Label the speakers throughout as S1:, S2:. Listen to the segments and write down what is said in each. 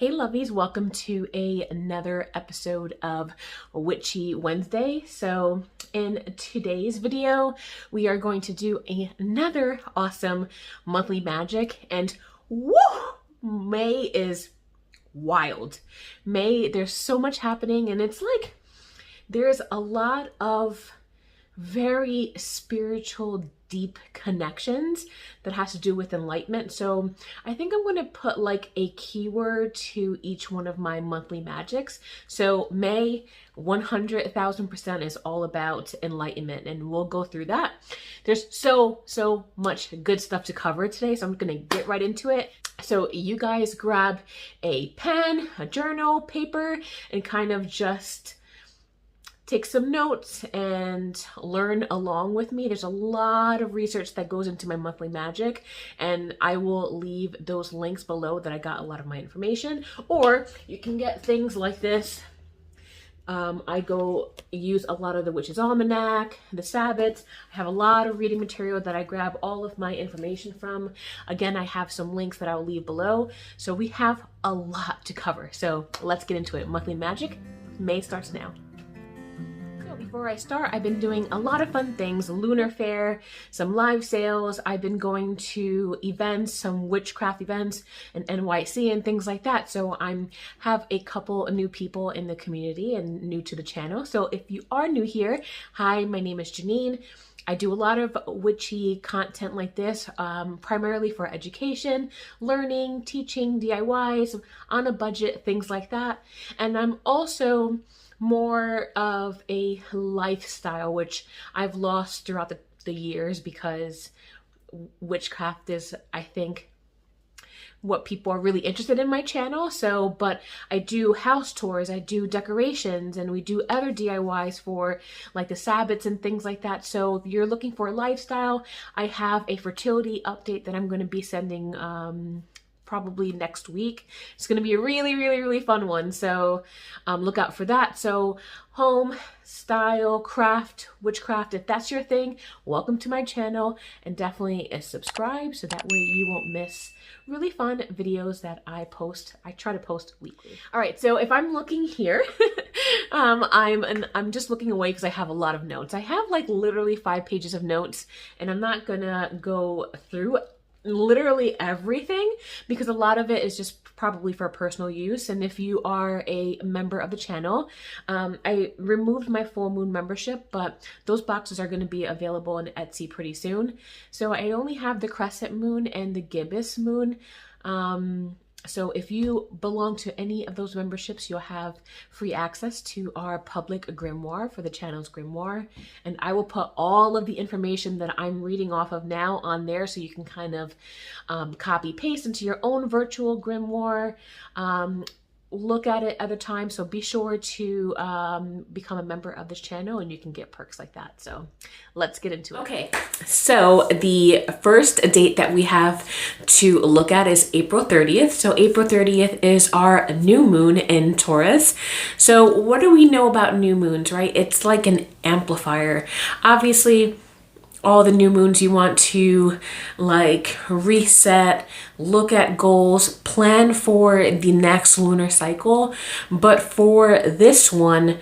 S1: Hey lovies, welcome to another episode of Witchy Wednesday. So in today's video, we are going to do another awesome monthly magic, and woo, May is wild. May, there's so much happening, and it's like there's a lot of very spiritual, deep connections that has to do with enlightenment. So I think I'm going to put like a keyword to each one of my monthly magics. So May 100,000% is all about enlightenment, and we'll go through that. There's so much good stuff to cover today, so I'm going to get right into it. So you guys grab a pen, a journal, paper, and kind of just take some notes and learn along with me. There's a lot of research that goes into my monthly magic, and I will leave those links below that I got a lot of my information. Or you can get things like this. I go use a lot of the Witch's Almanac, the Sabbats. I have a lot of reading material that I grab all of my information from. Again, I have some links that I'll leave below. So we have a lot to cover. So let's get into it. Monthly magic, May starts now. Before I start, I've been doing a lot of fun things, lunar fair, some live sales. I've been going to events, some witchcraft events in NYC and things like that. So have a couple of new people in the community and new to the channel. So if you are new here, hi, my name is Janine. I do a lot of witchy content like this, primarily for education, learning, teaching, DIYs, on a budget, things like that. And I'm also more of a lifestyle, which I've lost throughout the years, because witchcraft is, I think, what people are really interested in my channel. So, but I do house tours, I do decorations, and we do other DIYs for like the Sabbats and things like that. So if you're looking for a lifestyle, I have a fertility update that I'm going to be sending probably next week. It's going to be a really fun one, so look out for that. So home, style, craft, witchcraft, if that's your thing, welcome to my channel, and definitely subscribe so that way you won't miss really fun videos that I post. I try to post weekly. All right, so if I'm looking here, I'm just looking away because I have a lot of notes. I have like literally 5 pages of notes, and I'm not gonna go through literally everything because a lot of it is just probably for personal use. And if you are a member of the channel, I removed my full moon membership, but those boxes are going to be available on Etsy pretty soon. So I only have the crescent moon and the gibbous moon. So if you belong to any of those memberships, you'll have free access to our public grimoire for the channel's grimoire. And I will put all of the information that I'm reading off of now on there, so you can kind of copy paste into your own virtual grimoire. Look at it at a time, so be sure to become a member of this channel and you can get perks like that. So let's get into it. Okay, so the first date that we have to look at is April 30th. So April 30th is our new moon in Taurus. So what do we know about new moons, right? It's like an amplifier. Obviously, all the new moons, you want to like reset, look at goals, plan for the next lunar cycle. But for this one,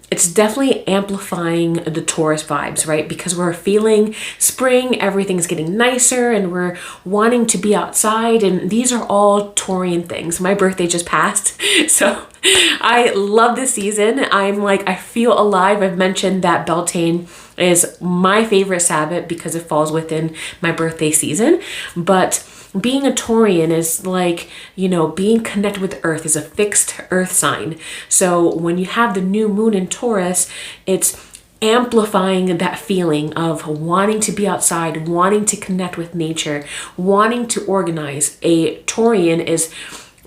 S1: it's definitely amplifying the Taurus vibes, right? Because we're feeling spring, everything's getting nicer, and we're wanting to be outside. And these are all Taurian things. My birthday just passed, so I love this season. I feel alive. I've mentioned that Beltane is my favorite Sabbat because it falls within my birthday season. But being a Taurian is like, you know, being connected with Earth, is a fixed Earth sign. So when you have the new moon in Taurus, it's amplifying that feeling of wanting to be outside, wanting to connect with nature, wanting to organize. A Taurian is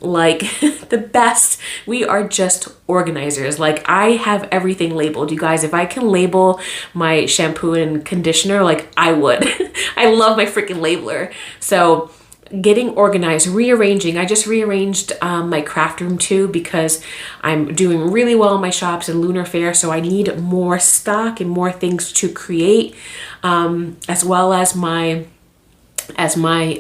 S1: like the best. We are just organizers. Like, I have everything labeled. You guys, if I can label my shampoo and conditioner, like I would. I love my freaking labeler. So getting organized, rearranging. I just rearranged my craft room too because I'm doing really well in my shops and lunar fair, so I need more stock and more things to create, as well as my as my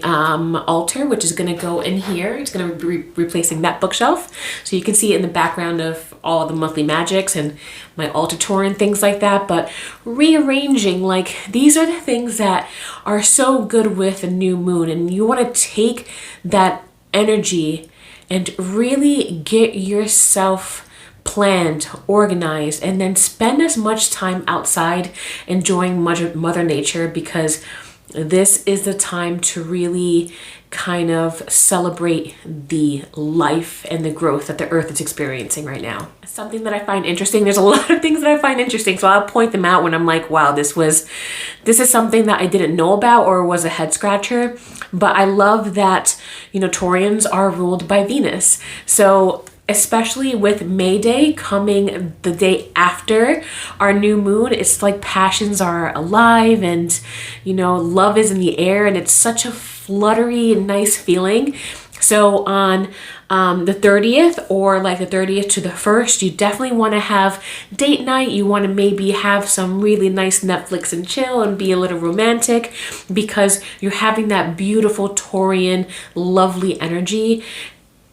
S1: altar, which is going to go in here. It's going to be replacing that bookshelf. So you can see it in the background of all the monthly magics and my altar tour and things like that. But rearranging, like, these are the things that are so good with a new moon, and you want to take that energy and really get yourself planned, organized, and then spend as much time outside enjoying Mother Nature, because this is the time to really kind of celebrate the life and the growth that the earth is experiencing right now. Something that I find interesting, there's a lot of things that I find interesting, so I'll point them out when I'm like, wow, this is something that I didn't know about or was a head scratcher. But I love that, you know, Taurians are ruled by Venus. So especially with May Day coming the day after our new moon, it's like passions are alive and, you know, love is in the air, and it's such a fluttery and nice feeling. So on the 30th, or like the 30th to the 1st, you definitely want to have date night. You want to maybe have some really nice Netflix and chill and be a little romantic, because you're having that beautiful Taurian lovely energy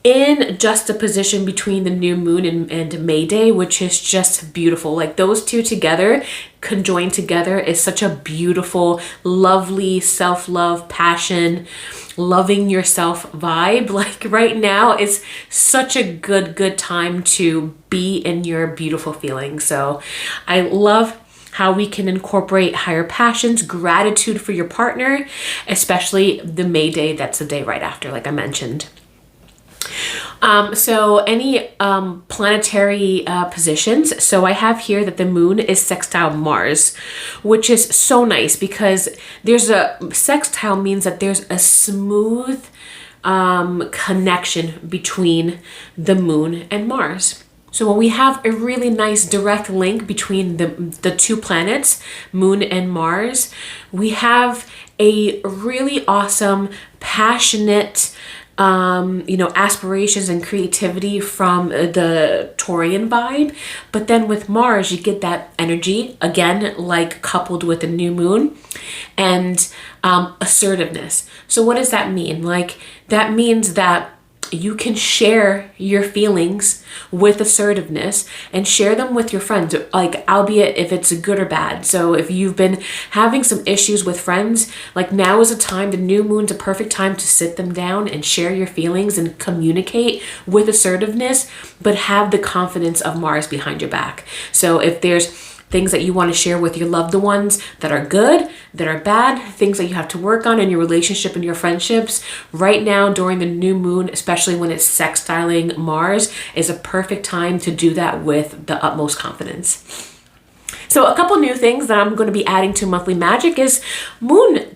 S1: in juxtaposition between the new moon and May Day, which is just beautiful. Like, those two together, conjoined together, is such a beautiful, lovely self-love, passion, loving yourself vibe. Like, right now is such a good time to be in your beautiful feelings. So I love how we can incorporate higher passions, gratitude for your partner, especially the May Day. That's the day right after, like I mentioned. So any planetary positions. So I have here that the moon is sextile Mars, which is so nice, because there's a sextile means that there's a smooth connection between the moon and Mars. So when we have a really nice direct link between the two planets, moon and Mars, we have a really awesome, passionate, you know, aspirations and creativity from the Taurian vibe. But then with Mars, you get that energy, again, like coupled with the new moon, and assertiveness. So what does that mean? Like, that means that you can share your feelings with assertiveness and share them with your friends, like, albeit if it's good or bad. So if you've been having some issues with friends, like, now is a time, the new moon's a perfect time to sit them down and share your feelings and communicate with assertiveness, but have the confidence of Mars behind your back. So if there's things that you want to share with your loved ones that are good, that are bad, things that you have to work on in your relationship and your friendships, right now during the new moon, especially when it's sextiling Mars, is a perfect time to do that with the utmost confidence. So a couple new things that I'm going to be adding to monthly magic is moon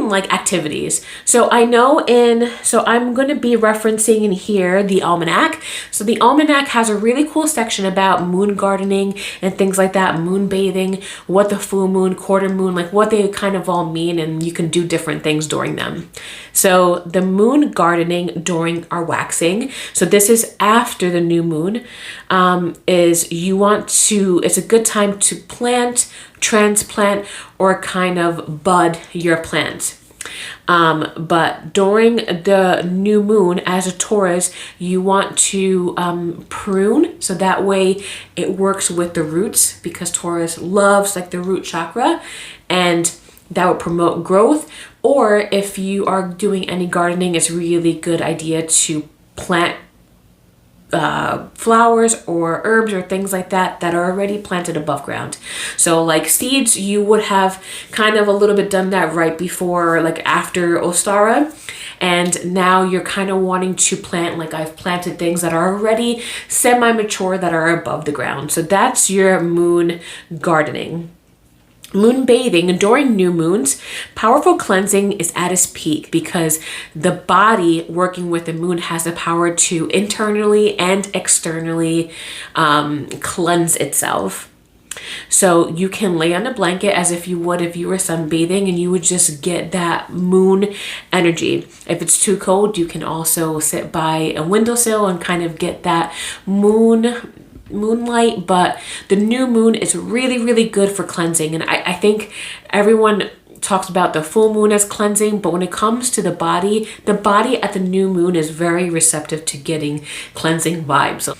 S1: like activities. So I'm going to be referencing in here the almanac. So the almanac has a really cool section about moon gardening and things like that, moon bathing, what the full moon, quarter moon, like what they kind of all mean, and you can do different things during them. So the moon gardening during our waxing, so this is after the new moon, it's a good time to plant, transplant, or kind of bud your plant. But during the new moon, as a Taurus, you want to prune, so that way it works with the roots, because Taurus loves like the root chakra, and that would promote growth. Or if you are doing any gardening, it's a really good idea to plant flowers or herbs or things like that that are already planted above ground. So like seeds, you would have kind of a little bit done that right before, like after Ostara, and now you're kind of wanting to plant, like I've planted things that are already semi-mature that are above the ground. So that's your moon gardening. Moon bathing during new moons, powerful cleansing is at its peak, because the body working with the moon has the power to internally and externally cleanse itself. So you can lay on a blanket as if you would if you were sunbathing, and you would just get that moon energy. If it's too cold, you can also sit by a windowsill and kind of get that moonlight. But the new moon is really good for cleansing, and I think everyone talks about the full moon as cleansing, but when it comes to the body at the new moon is very receptive to getting cleansing vibes.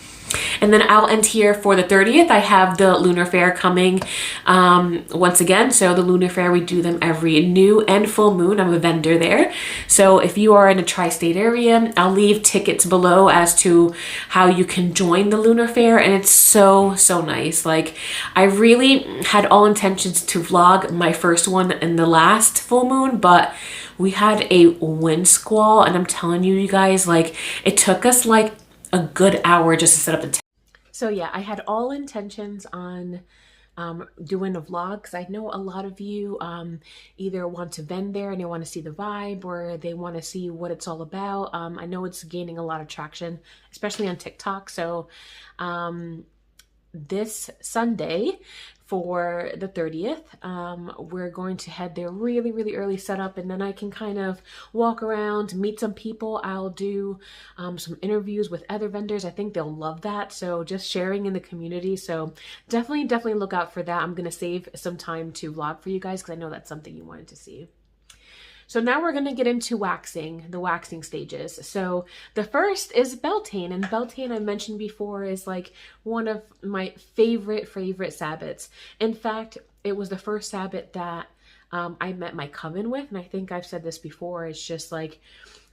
S1: And then I'll end here for the 30th. I have the Lunar Fair coming once again. So the Lunar Fair, we do them every new and full moon. I'm a vendor there. So if you are in a tri-state area, I'll leave tickets below as to how you can join the Lunar Fair. And it's so, so nice. Like, I really had all intentions to vlog my first one in the last full moon, but we had a wind squall, and I'm telling you, you guys, like, it took us like a good hour just to set up the tent. So yeah, I had all intentions on doing a vlog because I know a lot of you either want to vend there and they want to see the vibe, or they want to see what it's all about. I know it's gaining a lot of traction, especially on TikTok. So this Sunday for the 30th, we're going to head there really, really early setup, and then I can kind of walk around, meet some people. I'll do some interviews with other vendors. I think they'll love that. So just sharing in the community. So definitely look out for that. I'm going to save some time to vlog for you guys because I know that's something you wanted to see. So now we're going to get into waxing, the waxing stages. So the first is Beltane, and Beltane, I mentioned before, is like one of my favorite Sabbats. In fact, it was the first Sabbat that I met my coven with, and I think I've said this before. It's just like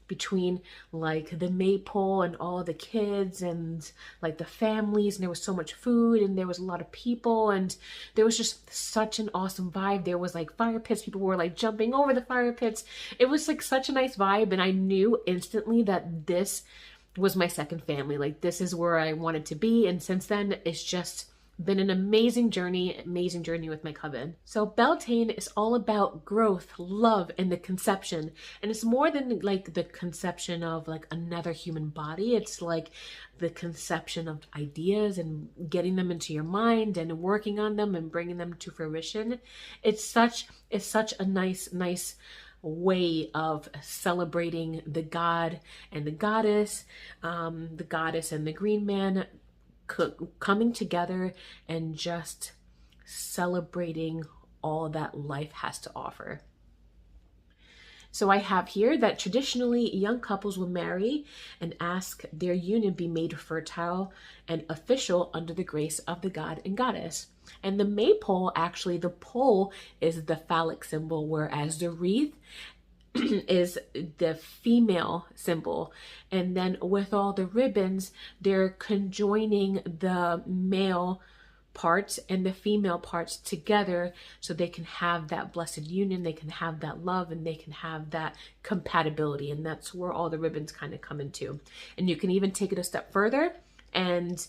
S1: between like the maypole and all the kids and like the families, and there was so much food and there was a lot of people, and there was just such an awesome vibe. There was like fire pits, people were like jumping over the fire pits. It was like such a nice vibe, and I knew instantly that this was my second family. Like, this is where I wanted to be, and since then it's just been an amazing journey with my coven. So Beltane is all about growth, love, and the conception. And it's more than like the conception of like another human body. It's like the conception of ideas and getting them into your mind and working on them and bringing them to fruition. It's such a nice way of celebrating the god and the goddess and the green man coming together and just celebrating all that life has to offer. So I have here that traditionally young couples will marry and ask their union be made fertile and official under the grace of the god and goddess. And the maypole, actually the pole is the phallic symbol, whereas the wreath is the female symbol. And then with all the ribbons, they're conjoining the male parts and the female parts together so they can have that blessed union, they can have that love, and they can have that compatibility. And that's where all the ribbons kind of come into. And you can even take it a step further and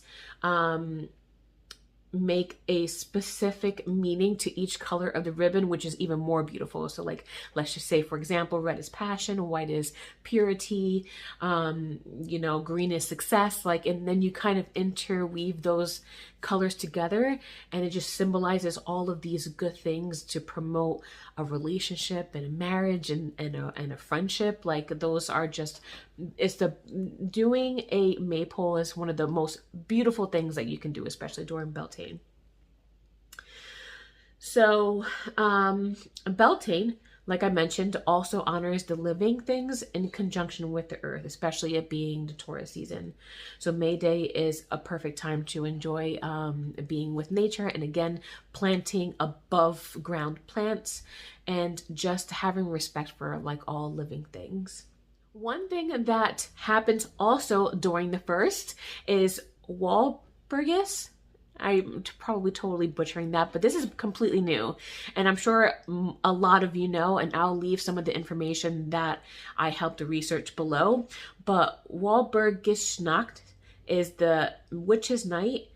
S1: make a specific meaning to each color of the ribbon, which is even more beautiful. So like, let's just say, for example, red is passion, white is purity, you know, green is success, like, and then you kind of interweave those colors together, and it just symbolizes all of these good things to promote a relationship and a marriage and a friendship. Like, those are just, doing a maypole is one of the most beautiful things that you can do, especially during Beltane. So Beltane, like I mentioned, also honors the living things in conjunction with the earth, especially it being the Taurus season. So May Day is a perfect time to enjoy being with nature, and again, planting above ground plants and just having respect for like all living things. One thing that happens also during the first is Walpurgis. I'm probably totally butchering that, but this is completely new. And I'm sure a lot of you know, and I'll leave some of the information that I helped to research below. But Walpurgisnacht is the witch's night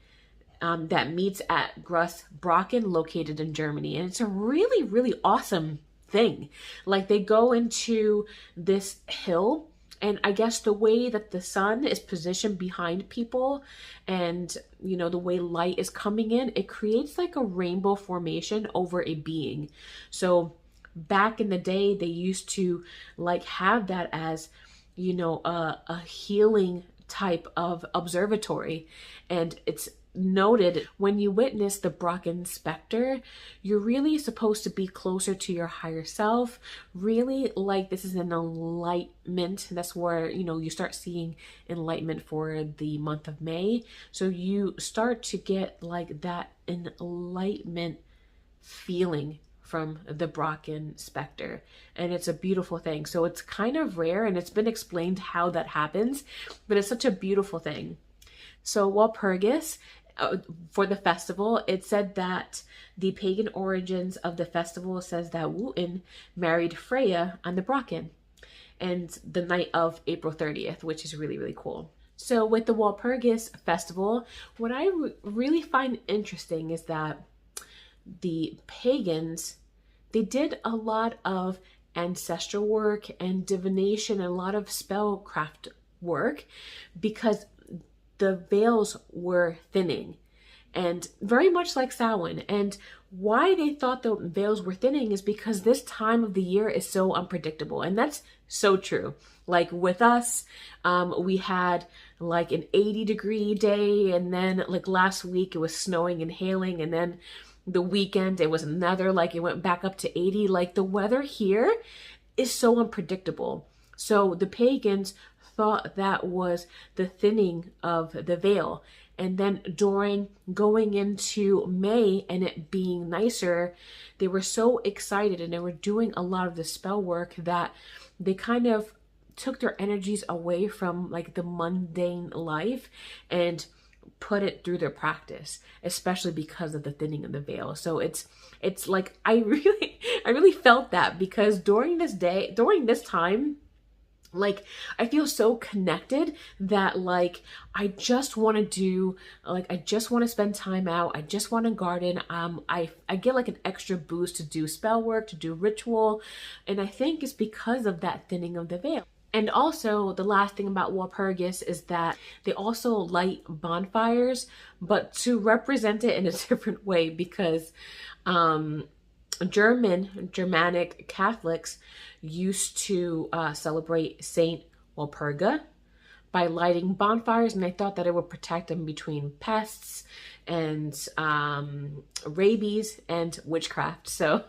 S1: that meets at Brocken, located in Germany. And it's a really, really awesome thing. Like, they go into this hill, and I guess the way that the sun is positioned behind people and, you know, the way light is coming in, it creates like a rainbow formation over a being. So back in the day, they used to like have that as, you know, a healing type of observatory. And it's noted, when you witness the Brocken Spectre, you're really supposed to be closer to your higher self. Really, like, this is an enlightenment. That's where, you know, you start seeing enlightenment for the month of May. So you start to get like that enlightenment feeling from the Brocken Spectre, and it's a beautiful thing. So it's kind of rare, and it's been explained how that happens, but it's such a beautiful thing. So Walpurgis, for the festival, it said that the pagan origins of the festival says that Wotan married Freya on the Brocken, and the night of April 30th, which is really, really cool. So with the Walpurgis festival, what I really find interesting is that the pagans, they did a lot of ancestral work and divination and a lot of spellcraft work because the veils were thinning, and very much like Samhain. And why they thought the veils were thinning is because this time of the year is so unpredictable, and that's so true. Like with us, we had like an 80-degree day, and then like last week it was snowing and hailing, and then the weekend it was another, like it went back up to 80. Like the weather here is so unpredictable. So the pagans thought that was the thinning of the veil. And then during going into May and it being nicer, they were so excited and they were doing a lot of the spell work that they kind of took their energies away from like the mundane life and put it through their practice, especially because of the thinning of the veil. So it's like I really felt that, because during this time, like I feel so connected that like I just want to do, like I just want to spend time out, I just want to garden. I get like an extra boost to do spell work, to do ritual, and I think it's because of that thinning of the veil. And also, the last thing about Walpurgis is that they also light bonfires, but to represent it in a different way, because Germanic Catholics used to celebrate Saint Walpurga by lighting bonfires, and they thought that it would protect them between pests and rabies and witchcraft. So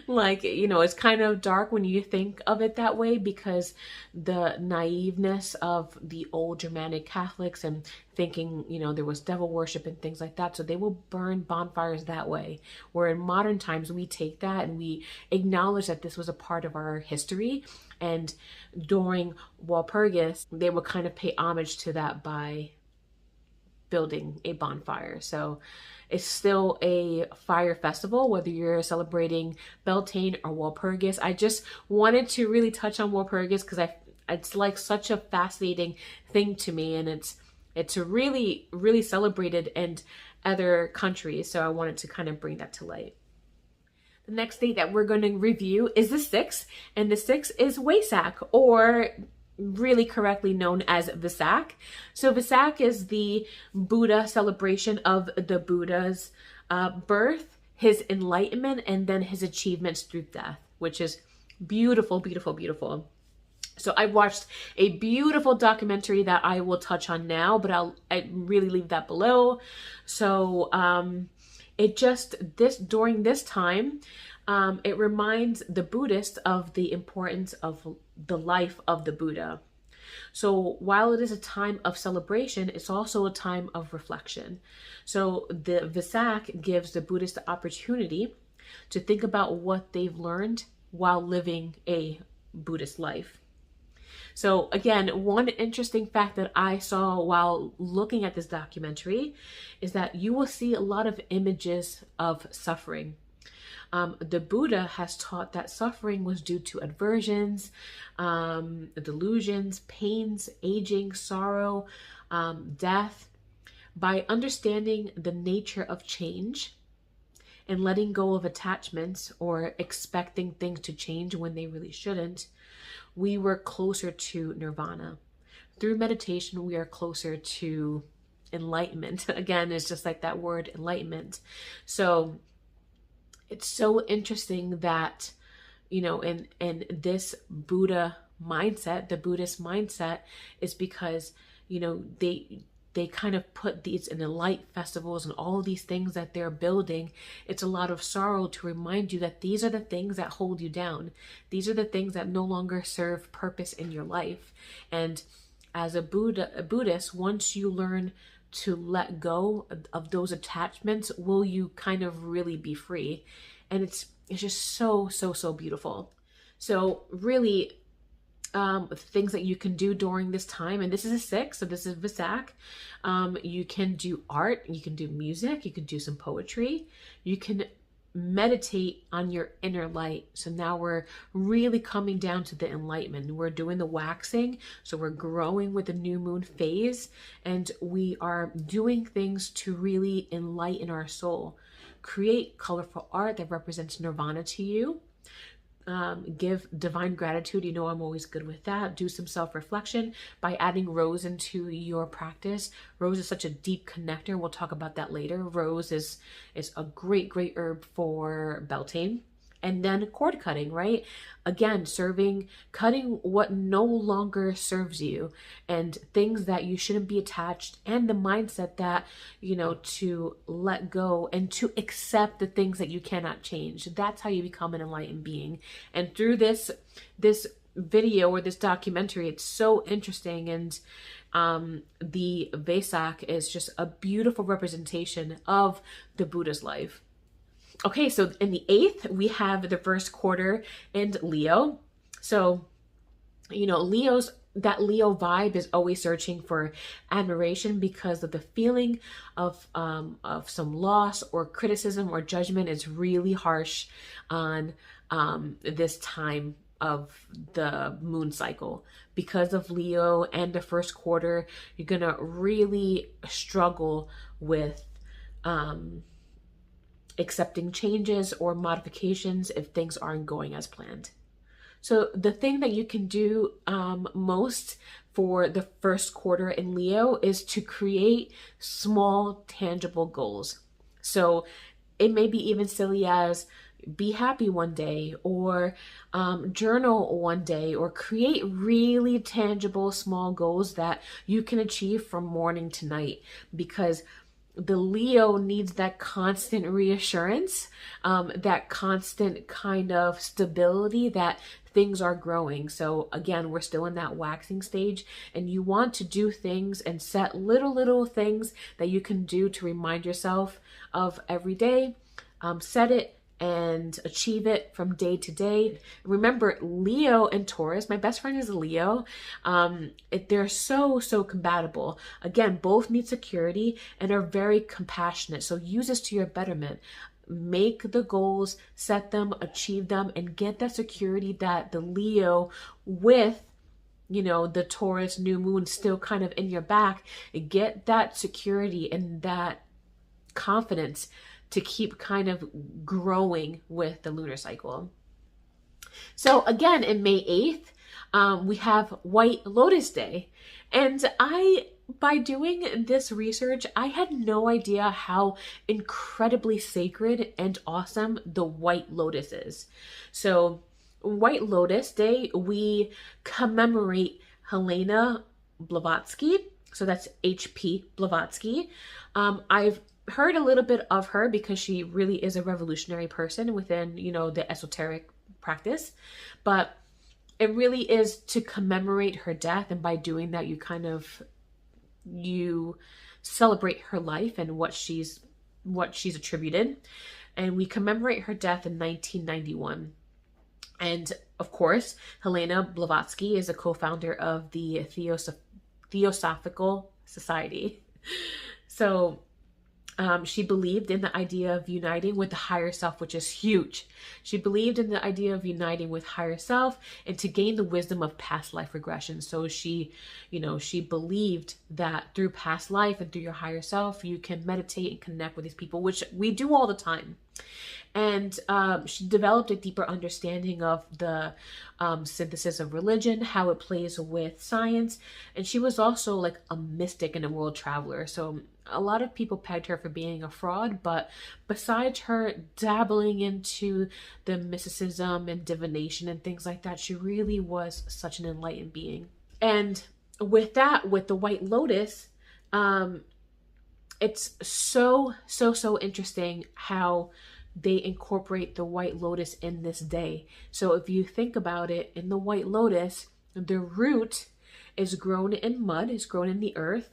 S1: like, you know, it's kind of dark when you think of it that way, because the naiveness of the old Germanic Catholics and thinking, you know, there was devil worship and things like that. So they will burn bonfires that way. Where in modern times, we take that and we acknowledge that this was a part of our history. And during Walpurgis, they would kind of pay homage to that by building a bonfire. So it's still a fire festival, whether you're celebrating Beltane or Walpurgis. I just wanted to really touch on Walpurgis because it's like such a fascinating thing to me, and it's really, really celebrated in other countries. So I wanted to kind of bring that to light. The next date that we're going to review is the 6th, and the 6th is Vesak, or really correctly known as Vesak. So Vesak is the Buddha celebration of the Buddha's birth, his enlightenment, and then his achievements through death, which is beautiful, beautiful, beautiful. So I watched a beautiful documentary that I will touch on now, but I really leave that below. So during this time, it reminds the Buddhists of the importance of the life of the Buddha. So while it is a time of celebration, it's also a time of reflection. So the Vesak gives the Buddhists the opportunity to think about what they've learned while living a Buddhist life. So again, one interesting fact that I saw while looking at this documentary is that you will see a lot of images of suffering. The Buddha has taught that suffering was due to aversions, delusions, pains, aging, sorrow, death. By understanding the nature of change and letting go of attachments or expecting things to change when they really shouldn't, we were closer to nirvana. Through meditation, we are closer to enlightenment. Again, it's just like that word, enlightenment. So it's so interesting that, you know, in this Buddha mindset, the Buddhist mindset, is because, you know, they kind of put these in the light festivals and all of these things that they're building. It's a lot of sorrow to remind you that these are the things that hold you down. These are the things that no longer serve purpose in your life. And as a Buddhist, once you learn to let go of those attachments, will you kind of really be free. And it's just so beautiful. So really, things that you can do during this time, and this is a 6, so this is Vesak. You can do art, you can do music, you can do some poetry, you can meditate on your inner light. So now we're really coming down to the enlightenment. We're doing the waxing, so we're growing with the new moon phase, and we are doing things to really enlighten our soul. Create colorful art that represents nirvana to you. Give divine gratitude. You know I'm always good with that. Do some self-reflection by adding rose into your practice. Rose is such a deep connector. We'll talk about that later. Rose is a great herb for Beltane. And then cord cutting, right? Again, cutting what no longer serves you and things that you shouldn't be attached, and the mindset that, you know, to let go and to accept the things that you cannot change. That's how you become an enlightened being. And through this video or this documentary, it's so interesting. And the Vesak is just a beautiful representation of the Buddha's life. Okay, so in the 8th, we have the first quarter in Leo. So, you know, that Leo vibe is always searching for admiration because of the feeling of some loss or criticism or judgment is really harsh on this time of the moon cycle. Because of Leo and the first quarter, you're gonna really struggle with accepting changes or modifications if things aren't going as planned. So the thing that you can do most for the first quarter in Leo is to create small, tangible goals. So it may be even silly as be happy one day, or journal one day, or create really tangible small goals that you can achieve from morning to night, because the Leo needs that constant reassurance, that constant kind of stability that things are growing. So again, we're still in that waxing stage, and you want to do things and set little things that you can do to remind yourself of every day. Set it and achieve it from day to day. Remember, Leo and Taurus, my best friend is a Leo. They're so compatible. Again, both need security and are very compassionate. So use this to your betterment. Make the goals, set them, achieve them, and get that security that the Leo with, you know, the Taurus new moon still kind of in your back. Get that security and that confidence to keep kind of growing with the lunar cycle. So again, in May 8th, we have White Lotus Day. And by doing this research, I had no idea how incredibly sacred and awesome the White Lotus is. So White Lotus Day, we commemorate Helena Blavatsky. So that's H.P. Blavatsky. I've heard a little bit of her because she really is a revolutionary person within, you know, the esoteric practice, but it really is to commemorate her death. And by doing that, you celebrate her life and what she's attributed. And we commemorate her death in 1991. And of course, Helena Blavatsky is a co-founder of the Theosophical Society. So she believed in the idea of uniting with the higher self, which is huge. She believed in the idea of uniting with higher self and to gain the wisdom of past life regression. So she believed that through past life and through your higher self, you can meditate and connect with these people, which we do all the time. And she developed a deeper understanding of the synthesis of religion, how it plays with science. And she was also like a mystic and a world traveler. So a lot of people pegged her for being a fraud, but besides her dabbling into the mysticism and divination and things like that, she really was such an enlightened being. And with that, with the White Lotus, Um, it's so interesting how they incorporate the white lotus in this day. So if you think about it, in the white lotus, the root is grown in mud, is grown in the earth.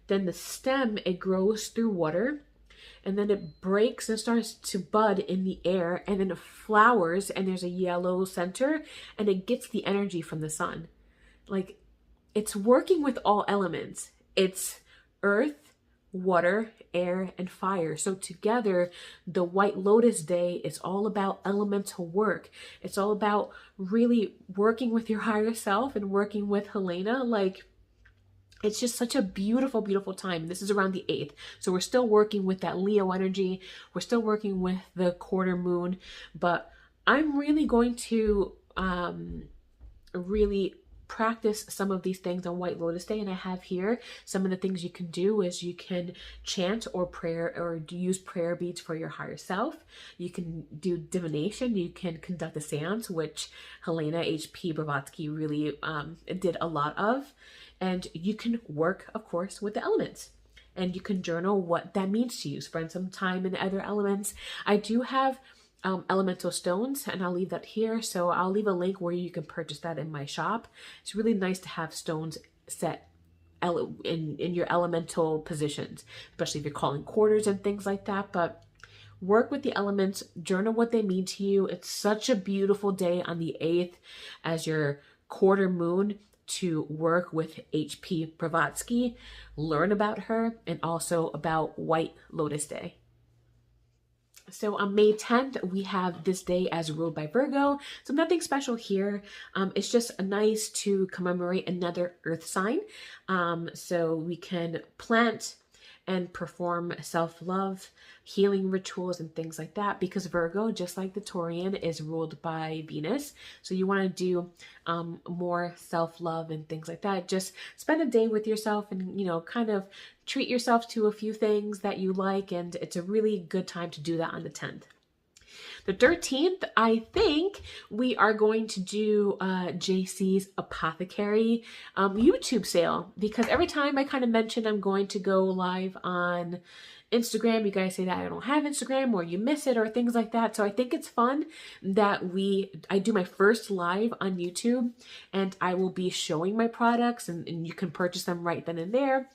S1: Then the stem, it grows through water, and then it breaks and starts to bud in the air, and then it flowers, and there's a yellow center, and it gets the energy from the sun. Like, it's working with all elements. It's earth, water, air, and fire. So together, the White Lotus Day is all about elemental work. It's all about really working with your higher self and working with Helena. Like, it's just such a beautiful, beautiful time. This is around the 8th. So we're still working with that Leo energy. We're still working with the quarter moon. But I'm really going to really practice some of these things on White Lotus Day. And I have here some of the things you can do is you can chant or prayer or use prayer beads for your higher self. You can do divination. You can conduct a seance, which Helena H.P. Blavatsky really did a lot of. And you can work, of course, with the elements. And you can journal what that means to you. Spend some time in other elements. I do have elemental stones, and I'll leave that here. So I'll leave a link where you can purchase that in my shop. It's really nice to have stones set in your elemental positions, especially if you're calling quarters and things like that. But work with the elements, journal what they mean to you. It's such a beautiful day on the 8th as your quarter moon to work with H.P. Blavatsky, learn about her, and also about White Lotus Day. So on May 10th, we have this day as ruled by Virgo. So nothing special here. It's just nice to commemorate another earth sign. So we can plant and perform self-love, healing rituals, and things like that, because Virgo, just like the Taurian, is ruled by Venus. So you want to do more self-love and things like that. Just spend a day with yourself and, you know, kind of treat yourself to a few things that you like, and it's a really good time to do that on the 10th. The 13th, I think we are going to do Jacy's Apothecary YouTube sale, because every time I kind of mention I'm going to go live on Instagram, you guys say that I don't have Instagram or you miss it or things like that. So I think it's fun that I do my first live on YouTube, and I will be showing my products, and you can purchase them right then and there.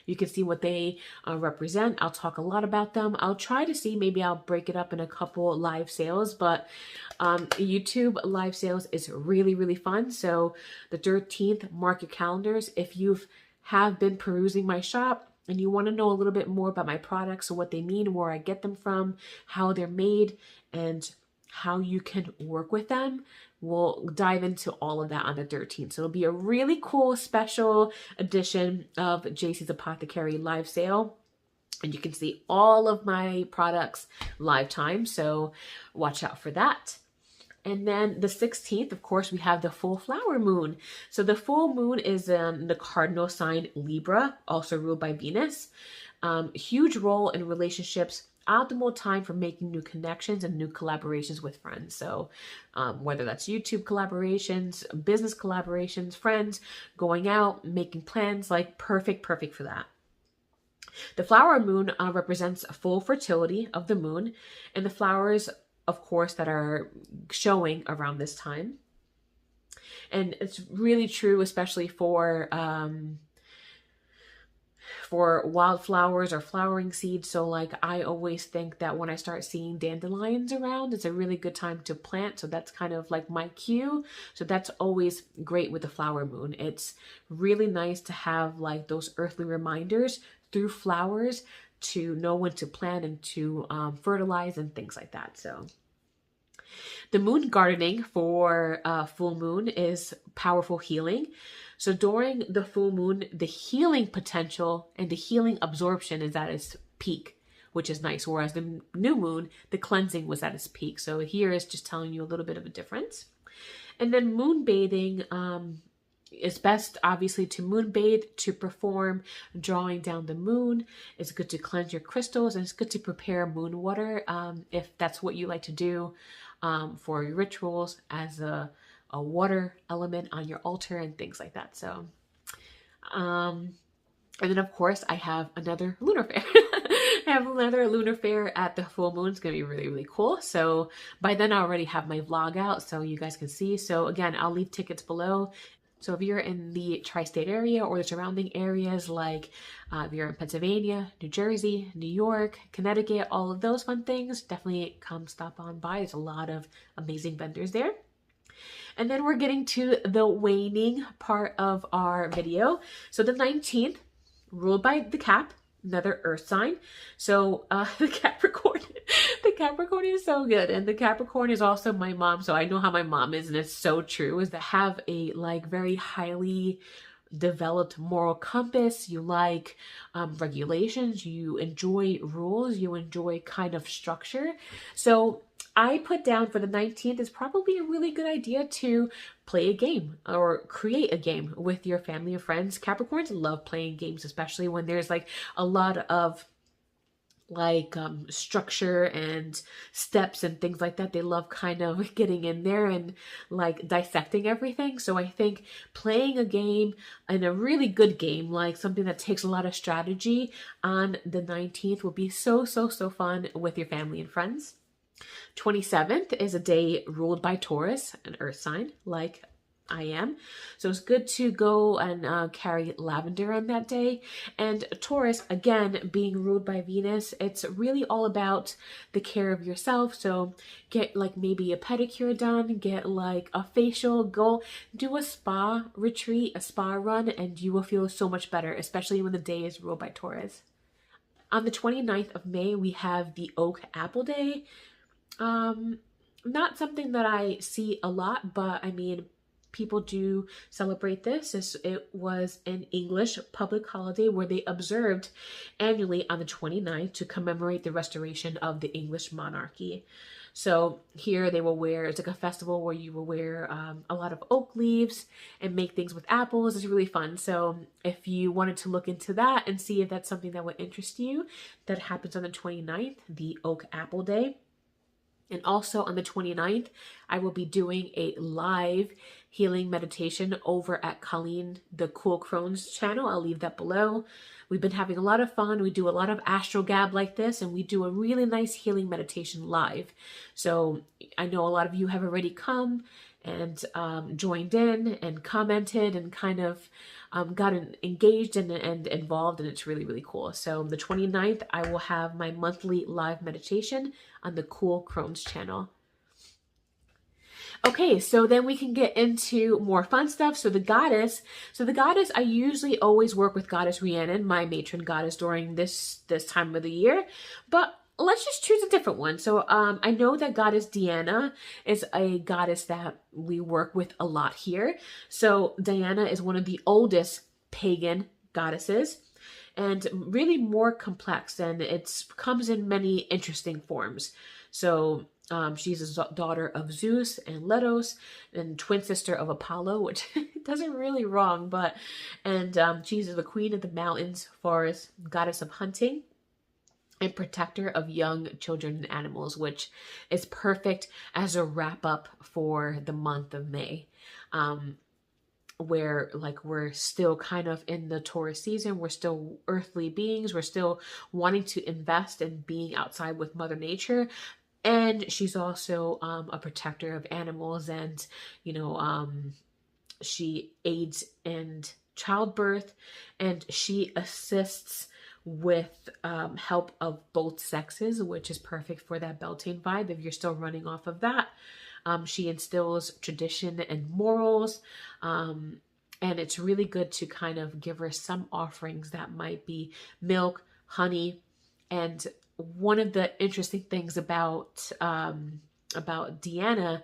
S1: You can see what they represent. I'll talk a lot about them. I'll try to see, maybe I'll break it up in a couple live sales, but YouTube live sales is really, really fun. So the 13th, mark your calendars. If you have been perusing my shop and you want to know a little bit more about my products, so what they mean, where I get them from, how they're made, and how you can work with them, we'll dive into all of that on the 13th. So it'll be a really cool special edition of Jacy's Apothecary live sale. And you can see all of my products live time. So watch out for that. And then the 16th, of course, we have the full flower moon. So the full moon is in the cardinal sign Libra, also ruled by Venus. Huge role in relationships, optimal time for making new connections and new collaborations with friends. So whether that's YouTube collaborations, business collaborations, friends, going out, making plans, like perfect for that. The flower moon represents full fertility of the moon, and the flowers, of course, that are showing around this time. And it's really true, especially for wildflowers or flowering seeds. So like, I always think that when I start seeing dandelions around, it's a really good time to plant. So that's kind of like my cue. So that's always great with the flower moon. It's really nice to have like those earthly reminders through flowers to know when to plant and to fertilize and things like that. So the moon gardening for full moon is powerful healing. So during the full moon, the healing potential and the healing absorption is at its peak, which is nice. Whereas the new moon, the cleansing was at its peak. So here is just telling you a little bit of a difference. And then moon bathing is best, obviously, to moon bathe, to perform drawing down the moon. It's good to cleanse your crystals, and it's good to prepare moon water if that's what you like to do for your rituals as a water element on your altar and things like that. So And then of course I have another lunar fair. I have another lunar fair at the full moon. It's going to be really, really cool. So by then I already have my vlog out so you guys can see. So again, I'll leave tickets below. So if you're in the tri-state area or the surrounding areas, like if you're in Pennsylvania, New Jersey, New York, Connecticut, all of those fun things, definitely come stop on by. There's a lot of amazing vendors there. And then we're getting to the waning part of our video. So the 19th, ruled by the Cap, another earth sign. So the Capricorn is so good. And the Capricorn is also my mom. So I know how my mom is, and it's so true, is to have a like very highly developed moral compass. You like regulations, you enjoy rules, you enjoy kind of structure. So I put down for the 19th is probably a really good idea to play a game or create a game with your family or friends. Capricorns love playing games, especially when there's like a lot of like structure and steps and things like that. They love kind of getting in there and like dissecting everything. So I think playing a game, and a really good game, like something that takes a lot of strategy, on the 19th will be so fun with your family and friends. 27th is a day ruled by Taurus, an earth sign like I am. So it's good to go and carry lavender on that day. And Taurus, again, being ruled by Venus, it's really all about the care of yourself. So get like maybe a pedicure done, get like a facial, go do a spa retreat, a spa run, and you will feel so much better, especially when the day is ruled by Taurus. On the 29th of May, we have the Oak Apple Day. Not something that I see a lot, but I mean, people do celebrate this. It was an English public holiday where they observed annually on the 29th to commemorate the restoration of the English monarchy. So here they will wear, it's like a festival where you will wear a lot of oak leaves and make things with apples. It's really fun. So if you wanted to look into that and see if that's something that would interest you, that happens on the 29th, the Oak Apple Day. And also on the 29th, I will be doing a live healing meditation over at Colleen, the Cool Crones channel. I'll leave that below. We've been having a lot of fun. We do a lot of astral gab like this, and we do a really nice healing meditation live. So I know a lot of you have already come and joined in and commented and kind of gotten engaged and involved, and it's really, really cool. So the 29th, I will have my monthly live meditation on the Cool Crones channel. Okay, so then we can get into more fun stuff. So the goddess, I usually always work with Goddess Rhiannon, my matron goddess, during this time of the year, but let's just choose a different one. So I know that Goddess Diana is a goddess that we work with a lot here. So Diana is one of the oldest pagan goddesses and really more complex, and it comes in many interesting forms. So she's a daughter of Zeus and Lotus, and twin sister of Apollo, which doesn't really wrong, but, and she's the queen of the mountains, forest, goddess of hunting, and protector of young children and animals, which is perfect as a wrap up for the month of May. Where like we're still kind of in the Taurus season, we're still earthly beings, we're still wanting to invest in being outside with Mother Nature. And she's also a protector of animals, and you know, she aids in childbirth, and she assists with help of both sexes, which is perfect for that Beltane vibe if you're still running off of that. She instills tradition and morals, and it's really good to kind of give her some offerings that might be milk, honey. And one of the interesting things about Diana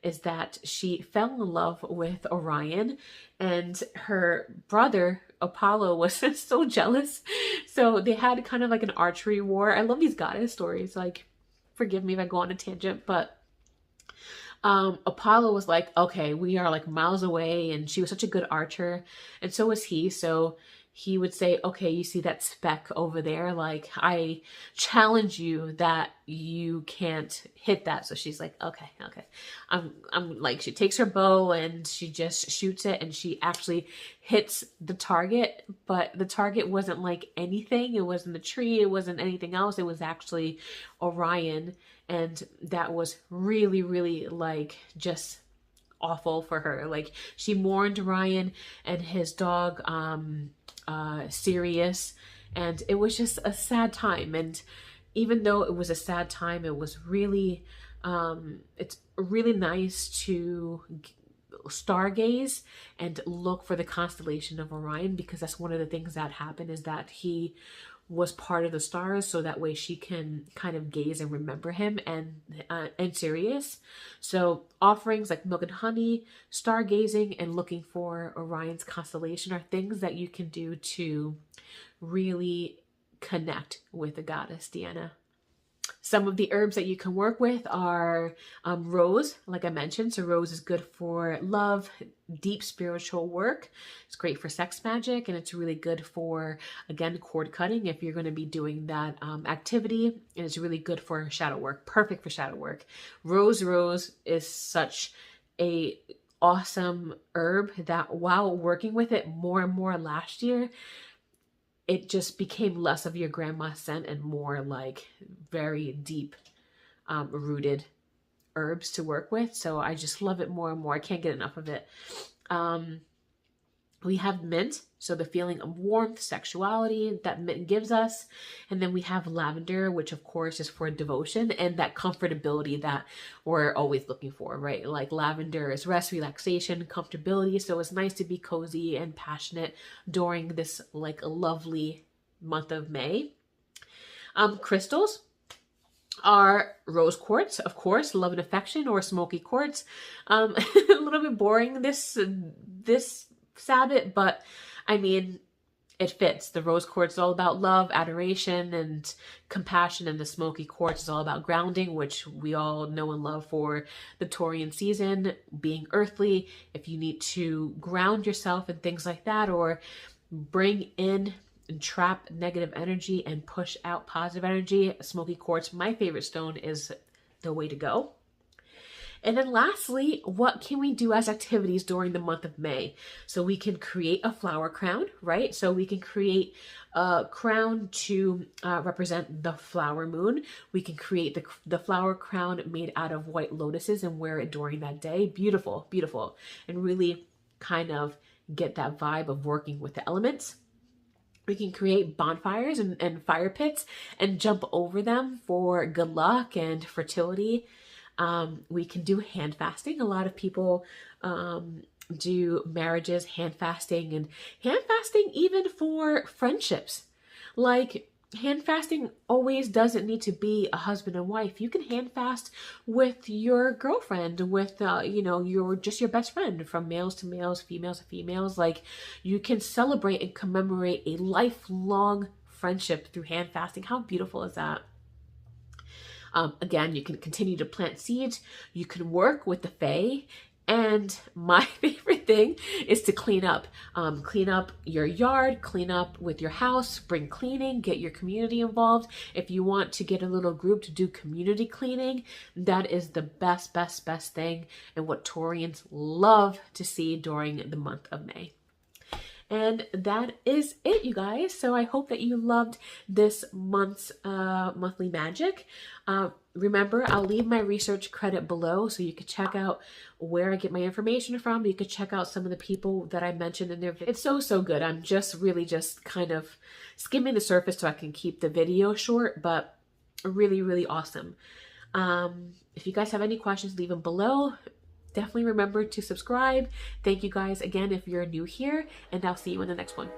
S1: is that she fell in love with Orion, and her brother Apollo was so jealous. So they had kind of like an archery war. I love these goddess stories. Like, forgive me if I go on a tangent, but Apollo was like, okay, we are like miles away, and she was such a good archer, and so was he. So he would say, okay, you see that speck over there? Like, I challenge you that you can't hit that. So she's like, okay. I'm like, she takes her bow and she just shoots it, and she actually hits the target, but the target wasn't like anything. It wasn't the tree. It wasn't anything else. It was actually Orion. And that was really, really like just awful for her. Like, she mourned Orion and his dog, Sirius, and it was just a sad time. And even though it was a sad time, it was really it's really nice to stargaze and look for the constellation of Orion, because that's one of the things that happened, is that he was part of the stars, so that way she can kind of gaze and remember him and Sirius. So offerings like milk and honey, stargazing, and looking for Orion's constellation are things that you can do to really connect with the goddess Diana. Some of the herbs that you can work with are rose, like I mentioned. So rose is good for love, deep spiritual work. It's great for sex magic, and it's really good for, again, cord cutting if you're going to be doing that activity. And it's really good for shadow work, perfect for shadow work. Rose is such a awesome herb that while working with it more and more last year, it just became less of your grandma's scent and more like very deep rooted herbs to work with. So I just love it more and more. I can't get enough of it. We have mint, so the feeling of warmth, sexuality that mint gives us. And then we have lavender, which of course is for devotion and that comfortability that we're always looking for, right? Like lavender is rest, relaxation, comfortability. So it's nice to be cozy and passionate during this like lovely month of May. Crystals are rose quartz, of course, love and affection, or smoky quartz. A little bit boring this Sabbath, but I mean, it fits. The rose quartz is all about love, adoration, and compassion, and the smoky quartz is all about grounding, which we all know and love for the Taurian season, being earthly. If you need to ground yourself and things like that, or bring in and trap negative energy and push out positive energy, smoky quartz, my favorite stone, is the way to go. And then lastly, what can we do as activities during the month of May? So we can create a flower crown, right? So we can create a crown to represent the flower moon. We can create the flower crown made out of white lotuses and wear it during that day. Beautiful, beautiful. And really kind of get that vibe of working with the elements. We can create bonfires and fire pits and jump over them for good luck and fertility. We can do hand fasting. A lot of people do marriages, hand fasting, and hand fasting even for friendships. Like, hand fasting always doesn't need to be a husband and wife. You can hand fast with your girlfriend, with your best friend, from males to males, females to females. Like, you can celebrate and commemorate a lifelong friendship through hand fasting. How beautiful is that? Again, you can continue to plant seeds. You can work with the Fae. And my favorite thing is to clean up. Clean up your yard, clean up with your house, spring cleaning, get your community involved. If you want to get a little group to do community cleaning, that is the best thing, and what Taurians love to see during the month of May. And that is it, you guys. So I hope that you loved this month's monthly magic. Remember, I'll leave my research credit below so you can check out where I get my information from. You could check out some of the people that I mentioned in their video. It's so good. I'm just kind of skimming the surface so I can keep the video short, but really awesome. If you guys have any questions, leave them below. Definitely remember to subscribe. Thank you guys again if you're new here, and I'll see you in the next one.